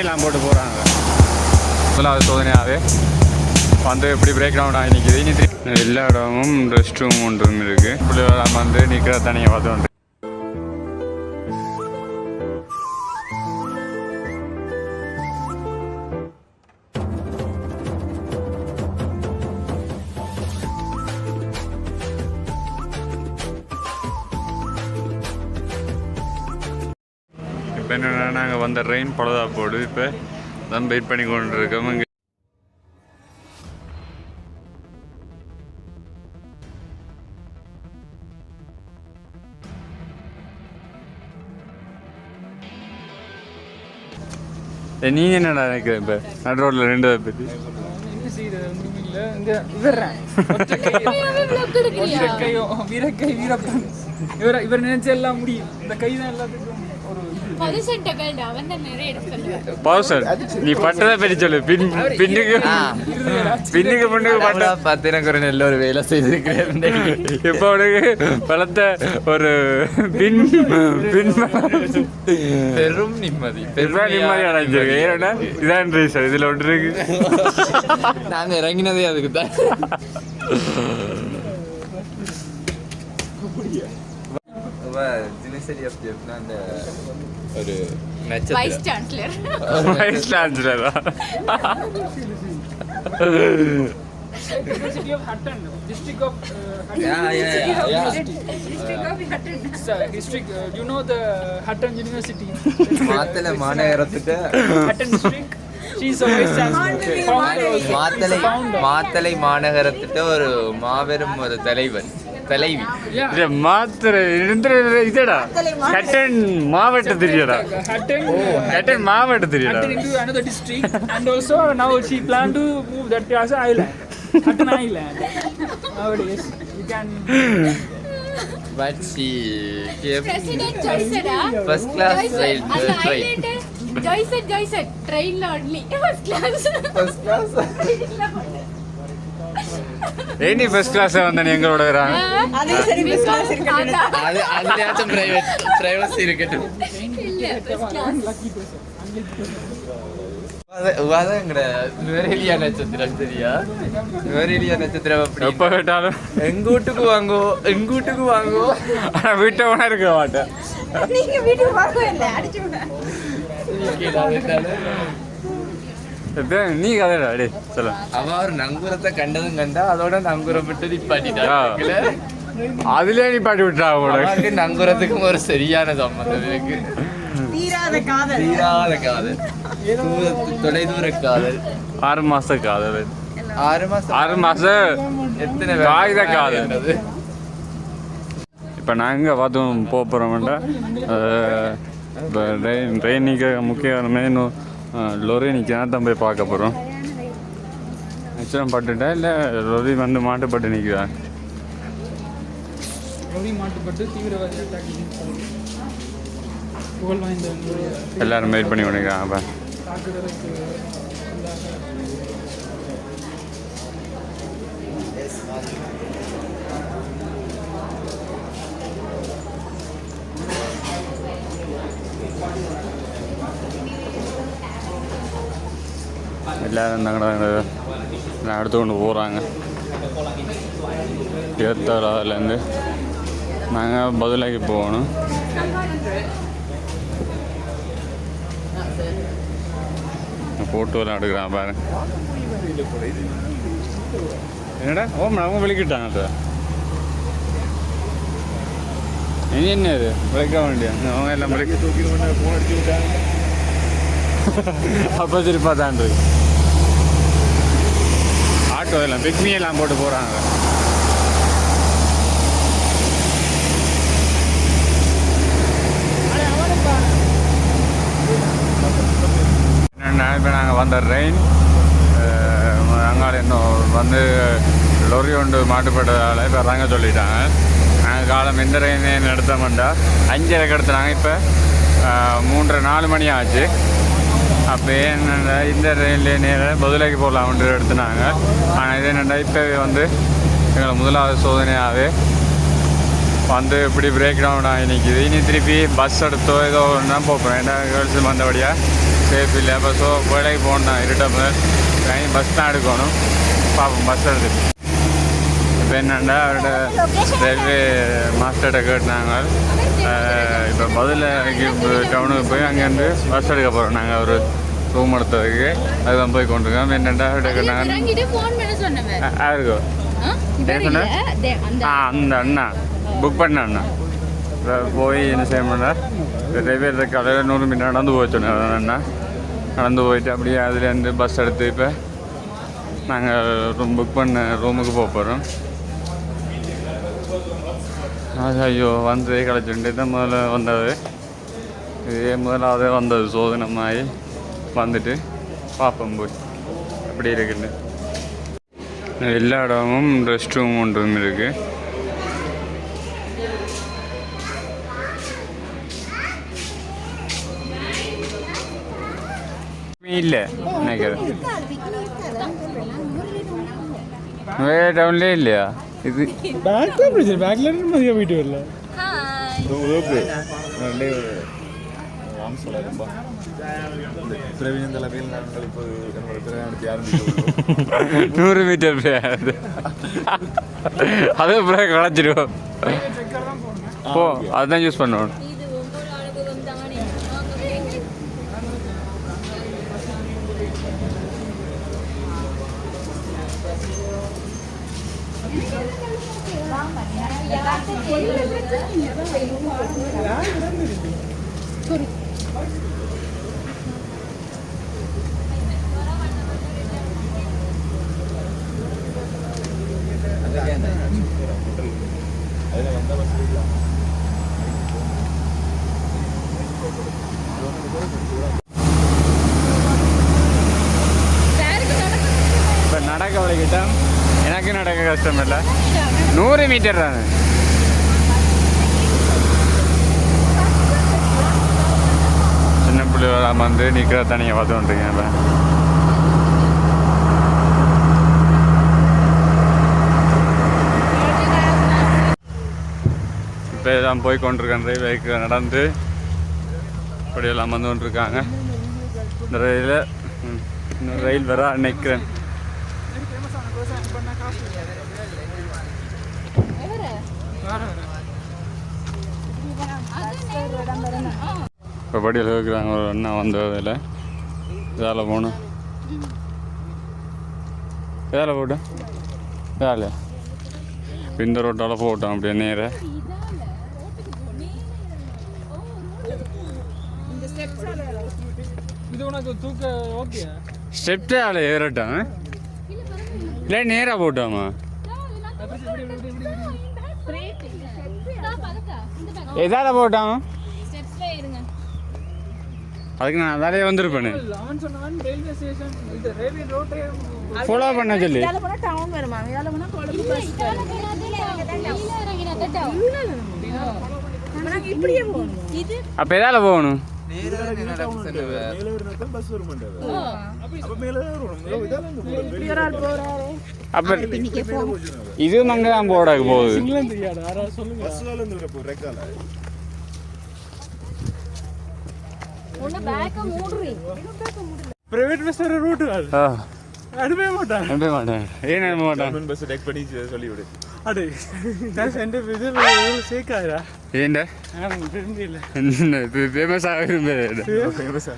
எல்லாம் போட்டு போகிறாங்க. முதலாவது சோதனையாகவே வந்து இப்படி பிரேக் டவுன் ஆகி நிற்கிது. இனி எல்லா இடமும் ரெஸ்ட் ரூம் ஒன்று இருக்குது. இப்படி வந்து நிற்கிற தனியாக பார்த்து வந்து இப்போ என்னென்னா நாங்கள் வந்த ரெயின் பழுதா போடு. இப்போ தான் வெயிட் பண்ணி கொண்டு இருக்கோம். இங்கே நீங்க என்னடா நினைக்கிற இப்போ நடு ரோட்டில் ரெண்டு பற்றி இவர் நினைச்ச எல்லாம் முடியும். இந்த கைதான் எல்லாத்துக்கும் நீ பட்டதை பற்றி சொல்லு. பின்னுக்கு பட்ட பார்த்து எனக்கு ஒரு நல்ல ஒரு வேலை செய்திருக்கிறேன். இப்போ அவனுக்கு பலத்த ஒரு பெரும் நிம்மதி அடைஞ்சிருக்கேன். ஏன்னா இதான் ரீசன். இதில் ஒன்று இருக்கு. நாங்கள் இறங்கினதே அதுக்கு தான். ஒரு vice chancellor University of Hutton, district of Hutton. District, you know the Hutton University. Matale மாநகரத்துக்கு Hutton district. She is a vice chancellor. Matale மாநகரத்துக்கு ஒரு மாபெரும் ஒரு தலைவி. மாத்திரை இதடா ஹட்டன் மாவட்டம் தெரியடா. ஹட்டன் மாவட்டம் தெரியடா. Into another district and also now she plan to move that as an island. Hutton Island. Nowadays you can. But she gave President Joyce first class train. Joyce train only first class. Any first class வந்தேன் எங்களோட வராங்க. அது சரி first class இருக்கட்டும். அதுலயாச்சும் privacy இருக்கட்டும். இல்ல first class. வாதங்கட Nuwara Eliya நட்சத்திரம் சரியா? நுவரெலியா நட்சத்திரம் அப்படி எப்போ கேட்டாலும் எங்க வீட்டுக்கு வாங்கோ. ஆனா வீட்டை வேணா இருக்க மாட்டேன். நீங்க வீட்டுக்கு வாங்க இல்ல அடிச்சு விட. நீ கதைடா டே சொல்ல. அவ ஒரு நங்கூரத்தை கண்டா அதோட நங்கூரம் விட்டு நிப்பாட்டிட்டா. அதுலயே நிப்பாட்டி விட்டுறா. அவளுக்கு நங்கூரத்துக்கும் ஒரு சரியான சம்பந்தம் இருக்கு. தீராத காதல். தொலைதூர காதல். 6 மாச காதல். 6 மாசம் எத்தனை காகித காதல். இப்போ நாங்கள் பார்த்து போகிறோம்டா. இப்போ ட்ரெயின் நிற்க முக்கிய காரணமே இன்னும் லொரி நிற்கிறா தான் போய் பார்க்க போகிறோம். நிச்சயம் பட்டுட்டா இல்லை லொரி வந்து மாட்டுப்பட்டு நிற்கிறா. லொரி மாட்டுப்பட்டு தீவிரவாதி எல்லாரும் வெயிட் பண்ணி கொண்டிருக்கிறாங்க. அப்போ தாக்குதலுக்கு எல்லோரும் தங்கட எடுத்து கொண்டு போகிறாங்க. ஏத்தாலேருந்து நாங்கள் பதிலாக்கி போகணும். ஃபோட்டோலாம் எடுக்கிறான் பாரு. என்னடா அவங்க விளக்கிட்டாங்க சார். இனி என்ன இது விளக்க வேண்டிய அவங்க எல்லாம் விளக்கி தூக்கி ஃபோன் அடிச்சு விட்டாங்க. அப்போ திருப்பா தான் ஆட்டோ எல்லாம் பிக்மியெல்லாம் போட்டு போகிறாங்க. என்னென்னா இப்போ நாங்கள் வந்த ரெயின் அங்கால இன்னும் வந்து லொரி ஒன்று மாட்டுப்பட்டதால் இப்போ இறங்க சொல்லிட்டாங்க. நாங்கள் காலம் எந்த ரெயினே எடுத்தோம்டா 5:30 எடுத்துனாங்க. இப்போ 3:30-4 மணி ஆச்சு. அப்போ என்னென்னா இந்த ரெயின்லேயே நேரம் பதிலாக்கி போகலாம்ன்ற எடுத்துனாங்க. ஆனால் இது என்னென்னா இப்போ வந்து எங்களை முதலாவது சோதனையாகவே வந்து இப்படி பிரேக் டவுன் ஆகி நிற்கிது. இனி திருப்பி பஸ் எடுத்தோ ஏதோ ஒன்று தான் போகிறேன். ஏன்னா கேர்ள்ஸு வந்தபடியாக சேஃப் இல்லை. அப்போ ஸோ வேலைக்கு போகணும் இருட்டப்போ பஸ் தான் எடுக்கணும். பார்ப்போம் பஸ் எடுத்துட்டு. இப்போ என்னென்னா அவரோட ரயில்வே மாஸ்டர்கிட்ட கேட்டாங்க. இப்போ பதில் டவுனுக்கு போய் அங்கேருந்து பஸ் எடுக்க போகிறோம். நாங்கள் ஒரு ரூம் எடுத்ததுக்கு அதுதான் போய் கொண்டிருக்கோம். என்னென்னா அவர்கிட்ட கேட்டாங்க யாருக்கோ என்ன சொன்ன அந்த அண்ணா புக் பண்ண அண்ணா போய் என்ன செய்ய மாட்டேன் ரயில்வே காலையில் 100 மீட்டர் நடந்து போய் சொன்னேன் அண்ணா. நடந்து போயிட்டு அப்படியே அதுலேருந்து பஸ் எடுத்து இப்போ நாங்கள் ரூம் புக் பண்ண ரூமுக்கு போக போகிறோம். அது ஐயோ வந்ததே கிடச்சிட்டு தான் முதல்ல வந்தது. இதே முதலாவது வந்தது சோதனை மாதிரி வந்துட்டு பார்ப்போம் போய் அப்படி இருக்குன்னு. எல்லா இடமும் ரெஸ்ட் ரூம் ஒன்றும் இருக்குது. இல்லை நினைக்கிறேன் வேறு டவுன்லேயே இல்லையா இது பேக்ல மதியம் போயிட்டு வரல. ஓகே நல்ல ரொம்ப பிரவீன் தலைமையில் நாங்கள் இப்போது நம்மளோட பிரயாணத்தை ஆரம்பிக்கிறோம். 100 மீட்டர் அது அப்புறம் களைச்சிடுவோம். போ அதுதான் யூஸ் பண்ணுவோம். இப்போ நடக்க வழிகிட்டோம். எனக்கு நடக்க கஷ்டம் இல்லை. 100 மீட்டர் தானே. சின்ன பிள்ளைகளாம் வந்து நிற்கிற தனியாக பார்த்துட்டுருக்கேன். இப்போ எல்லாம் போய் கொண்டிருக்கேன். ரயில்வேக்கு நடந்து இப்படியெல்லாம் வந்து கொண்டிருக்காங்க. இந்த ரயில் வர நிற்கிறேன். இப்போ படியில் இருக்கிறாங்க ஒரு அண்ணா வந்ததில் இதால் போகணும். இதால் போட்டோம் இதால் இந்த ரோட்டால் போட்டோம் அப்படியே நேராக. இது உனக்கு தூக்க ஓகே ஸ்டெப்டே ஆள் ஏறட்டும் இல்லை நேராக போட்டோமா? எதால போட்டோம்? அதுக்கு நான் அதாலே வந்திருப்பேன். அவன் சொன்னான் ரயில்வே ஸ்டேஷன் இது ரயில்வே ரோட்டே ஃபாலோ பண்ண சொல்லி. இதால போனா டவுன் வருமா? இதால போனா கொழும்பு பஸ் நாங்க இப்படியே போகணும். இது அப்போ எதால போகணும்? அப்போ இதுவும் அங்கே தான் போடாக்கு போகுது. பிரைவேட் பஸ் ரூட் அனுப்பவே மாட்டான். அனுப்ப மாட்டேன். ஏன் அனுப்ப மாட்டான்? பஸ் டெக் பண்ணி சொல்லிவிடு. அடே எந்த இது சேர்க்காதா ஏண்டா விரும்பி இல்லை ஃபேமஸ் ஆக விரும்புகிறேன். ஃபேமஸா